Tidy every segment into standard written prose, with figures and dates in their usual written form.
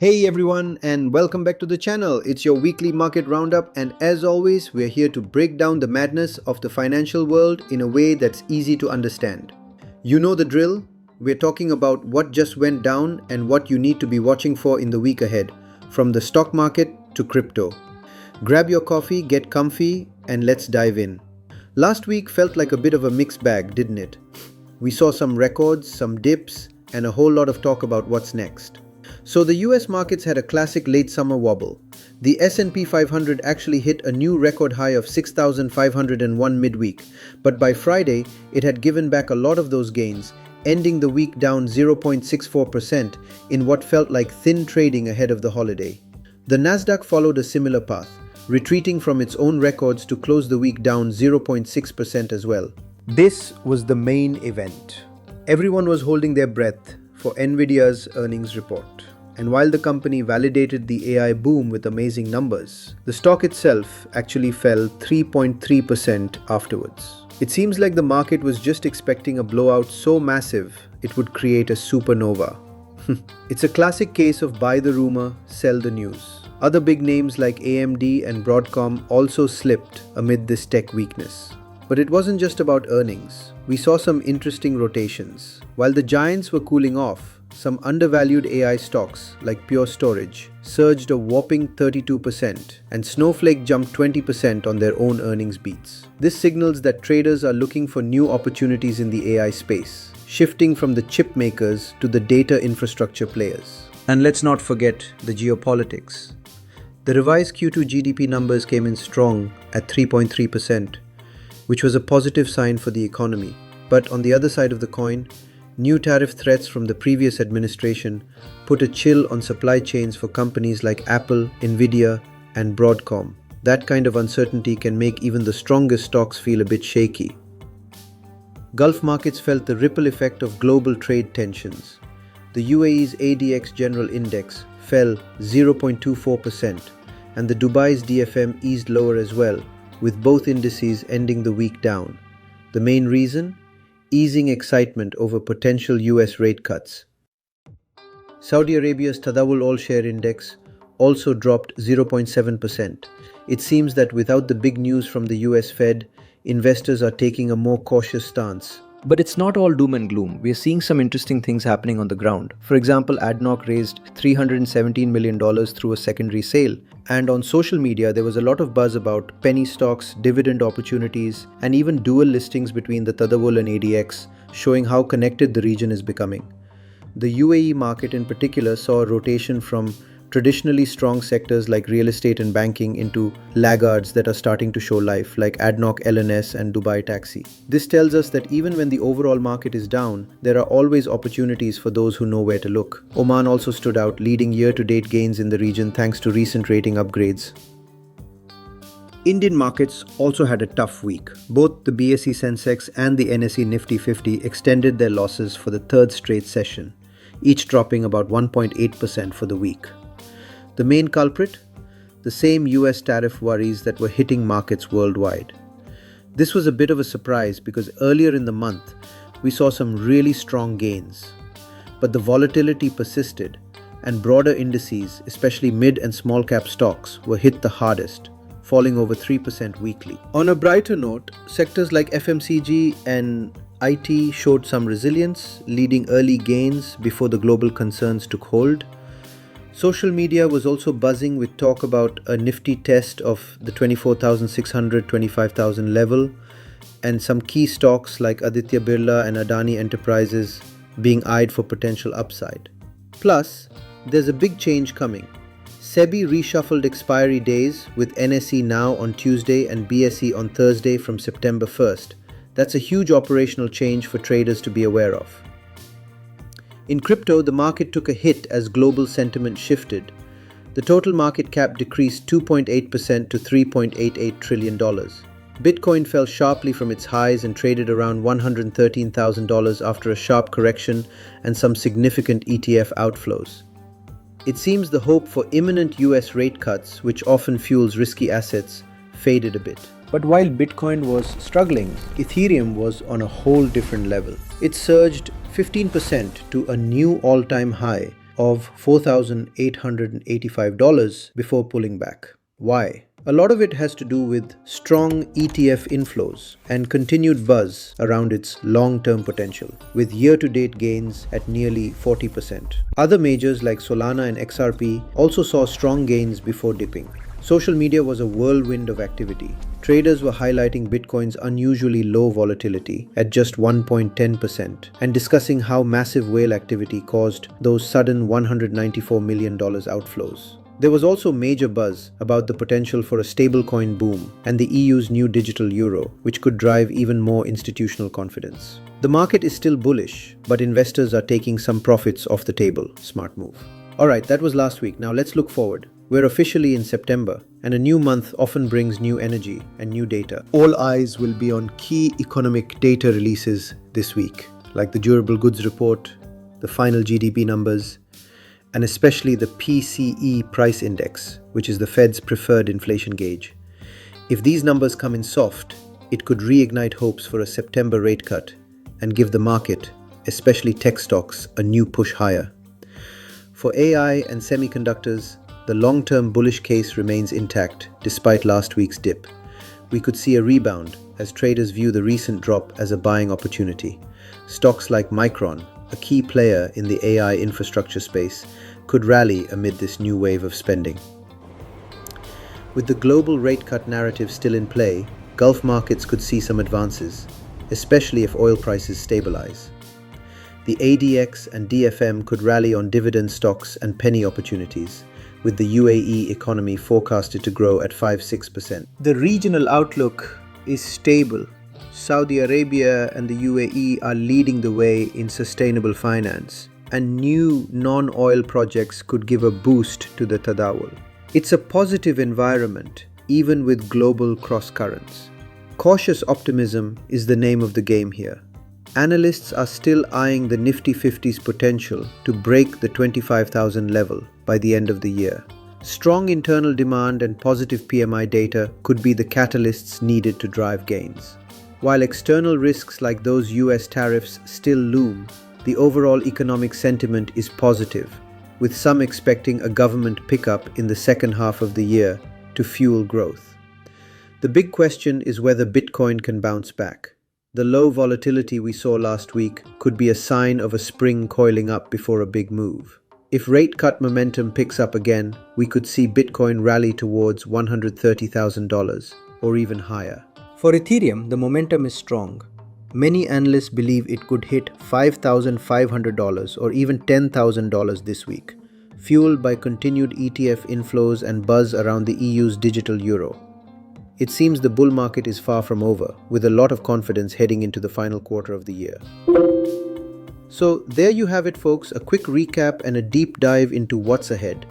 Hey everyone, and welcome back to the channel. It's your weekly market roundup, and as always, we're here to break down the madness of the financial world in a way that's easy to understand. You know the drill. We're talking about what just went down and what you need to be watching for in the week ahead, from the stock market to crypto. Grab your coffee, get comfy, and let's dive in. Last week felt like a bit of a mixed bag, didn't it? We saw some records, some dips, and a whole lot of talk about what's next. So the US markets had a classic late summer wobble. The S&P 500 actually hit a new record high of 6,501 midweek, but by Friday it had given back a lot of those gains, ending the week down 0.64% in what felt like thin trading ahead of the holiday. The Nasdaq followed a similar path, retreating from its own records to close the week down 0.6% as well. This was the main event. Everyone was holding their breath for Nvidia's earnings report. And while the company validated the AI boom with amazing numbers, the stock itself actually fell 3.3% afterwards. It seems like the market was just expecting a blowout so massive it would create a supernova. It's a classic case of buy the rumor, sell the news. Other big names like AMD and Broadcom also slipped amid this tech weakness. But it wasn't just about earnings. We saw some interesting rotations. While the giants were cooling off, some undervalued AI stocks like Pure Storage surged a whopping 32%, and Snowflake jumped 20% on their own earnings beats. This signals that traders are looking for new opportunities in the AI space, shifting from the chip makers to the data infrastructure players. And let's not forget the geopolitics. The revised Q2 GDP numbers came in strong at 3.3%, which was a positive sign for the economy. But on the other side of the coin, new tariff threats from the previous administration put a chill on supply chains for companies like Apple, Nvidia, and Broadcom. That kind of uncertainty can make even the strongest stocks feel a bit shaky. Gulf markets felt the ripple effect of global trade tensions. The UAE's ADX General Index fell 0.24%, and the Dubai's DFM eased lower as well, with both indices ending the week down. The main reason? Easing excitement over potential US rate cuts. Saudi Arabia's Tadawul All-Share Index also dropped 0.7%. It seems that without the big news from the US Fed, investors are taking a more cautious stance. But it's not all doom and gloom. We're seeing some interesting things happening on the ground. For example, ADNOC raised $317 million through a secondary sale. And on social media, there was a lot of buzz about penny stocks, dividend opportunities, and even dual listings between the Tadawul and ADX, showing how connected the region is becoming. The UAE market in particular saw a rotation from traditionally strong sectors like real estate and banking into laggards that are starting to show life, like ADNOC LNS and Dubai Taxi. This tells us that even when the overall market is down, there are always opportunities for those who know where to look. Oman also stood out, leading year-to-date gains in the region thanks to recent rating upgrades. Indian markets also had a tough week. Both the BSE Sensex and the NSE Nifty 50 extended their losses for the third straight session, each dropping about 1.8% for the week. The main culprit? The same US tariff worries that were hitting markets worldwide. This was a bit of a surprise because earlier in the month, we saw some really strong gains. But the volatility persisted, and broader indices, especially mid and small cap stocks, were hit the hardest, falling over 3% weekly. On a brighter note, sectors like FMCG and IT showed some resilience, leading early gains before the global concerns took hold. Social media was also buzzing with talk about a nifty test of the 24,600, 25,000 level, and some key stocks like Aditya Birla and Adani Enterprises being eyed for potential upside. Plus, there's a big change coming. SEBI reshuffled expiry days with NSE now on Tuesday and BSE on Thursday from September 1st. That's a huge operational change for traders to be aware of. In crypto, the market took a hit as global sentiment shifted. The total market cap decreased 2.8% to $3.88 trillion. Bitcoin fell sharply from its highs and traded around $113,000 after a sharp correction and some significant ETF outflows. It seems the hope for imminent US rate cuts, which often fuels risky assets, faded a bit. But while Bitcoin was struggling, Ethereum was on a whole different level. It surged 15% to a new all-time high, of $4,885 before pulling back. Why? A lot of it has to do with strong ETF inflows and continued buzz around its long-term potential, with year-to-date gains at nearly 40%. Other majors like Solana and XRP also saw strong gains before dipping. Social media was a whirlwind of activity. Traders were highlighting Bitcoin's unusually low volatility at just 1.10% and discussing how massive whale activity caused those sudden $194 million outflows. There was also major buzz about the potential for a stablecoin boom and the EU's new digital euro, which could drive even more institutional confidence. The market is still bullish, but investors are taking some profits off the table. Smart move. Alright, that was last week. Now let's look forward. We're officially in September, and a new month often brings new energy and new data. All eyes will be on key economic data releases this week, like the durable goods report, the final GDP numbers, and especially the PCE price index, which is the Fed's preferred inflation gauge. If these numbers come in soft, it could reignite hopes for a September rate cut and give the market, especially tech stocks, a new push higher. For AI and semiconductors, the long-term bullish case remains intact despite last week's dip. We could see a rebound as traders view the recent drop as a buying opportunity. Stocks like Micron, a key player in the AI infrastructure space, could rally amid this new wave of spending. With the global rate cut narrative still in play, Gulf markets could see some advances, especially if oil prices stabilize. The ADX and DFM could rally on dividend stocks and penny opportunities, with the UAE economy forecasted to grow at 5-6%. The regional outlook is stable. Saudi Arabia and the UAE are leading the way in sustainable finance, and new non-oil projects could give a boost to the tadawul. It's a positive environment, even with global cross-currents. Cautious optimism is the name of the game here. Analysts are still eyeing the Nifty 50's potential to break the 25,000 level by the end of the year. Strong internal demand and positive PMI data could be the catalysts needed to drive gains. While external risks like those US tariffs still loom, the overall economic sentiment is positive, with some expecting a government pickup in the second half of the year to fuel growth. The big question is whether Bitcoin can bounce back. The low volatility we saw last week could be a sign of a spring coiling up before a big move. If rate cut momentum picks up again, we could see Bitcoin rally towards $130,000 or even higher. For Ethereum, the momentum is strong. Many analysts believe it could hit $5,500 or even $10,000 this week, fueled by continued ETF inflows and buzz around the EU's digital euro. It seems the bull market is far from over, with a lot of confidence heading into the final quarter of the year. So there you have it, folks, a quick recap and a deep dive into what's ahead.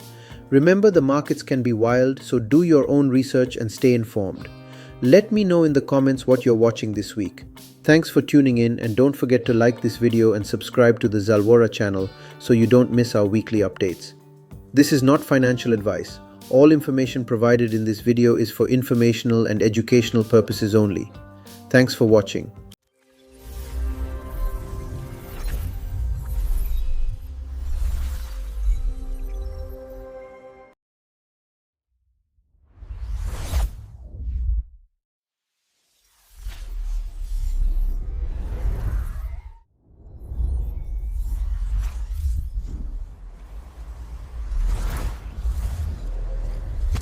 Remember, the markets can be wild, so do your own research and stay informed. Let me know in the comments what you're watching this week. Thanks for tuning in, and don't forget to like this video and subscribe to the Zalwora channel so you don't miss our weekly updates. This is not financial advice. All information provided in this video is for informational and educational purposes only. Thanks for watching.